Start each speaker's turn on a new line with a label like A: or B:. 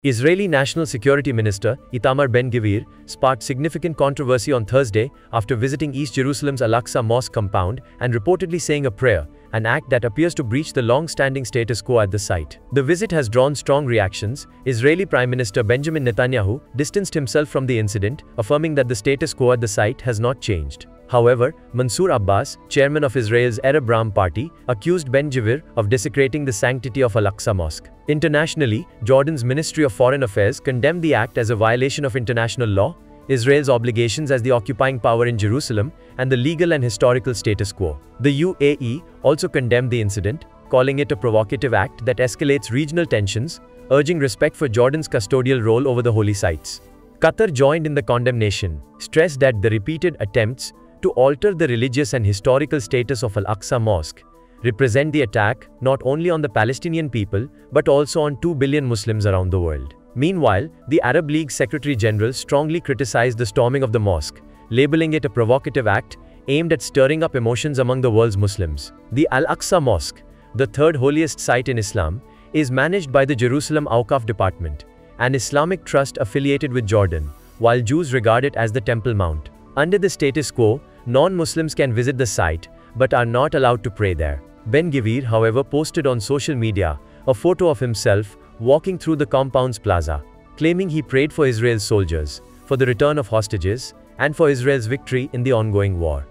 A: Israeli National Security Minister Itamar Ben-Gvir sparked significant controversy on Thursday after visiting East Jerusalem's Al-Aqsa Mosque compound and reportedly saying a prayer, an act that appears to breach the long-standing status quo at the site. The visit has drawn strong reactions. Israeli Prime Minister Benjamin Netanyahu distanced himself from the incident, affirming that the status quo at the site has not changed. However, Mansour Abbas, chairman of Israel's Arab Ram Party, accused Ben-Gvir of desecrating the sanctity of Al-Aqsa Mosque. Internationally, Jordan's Ministry of Foreign Affairs condemned the act as a violation of international law, Israel's obligations as the occupying power in Jerusalem, and the legal and historical status quo. The UAE also condemned the incident, calling it a provocative act that escalates regional tensions, urging respect for Jordan's custodial role over the holy sites. Qatar joined in the condemnation, stressed that the repeated attempts to alter the religious and historical status of Al-Aqsa Mosque represent the attack not only on the Palestinian people but also on 2 billion Muslims around the world. Meanwhile, the Arab League Secretary General strongly criticized the storming of the mosque, labeling it a provocative act aimed at stirring up emotions among the world's Muslims. The Al-Aqsa Mosque, the third holiest site in Islam, is managed by the Jerusalem Awqaf Department, an Islamic trust affiliated with Jordan, while Jews regard it as the Temple Mount. Under the status quo, non-Muslims can visit the site but are not allowed to pray there. Ben-Gvir, however, posted on social media a photo of himself walking through the compound's plaza, claiming he prayed for Israel's soldiers, for the return of hostages, and for Israel's victory in the ongoing war.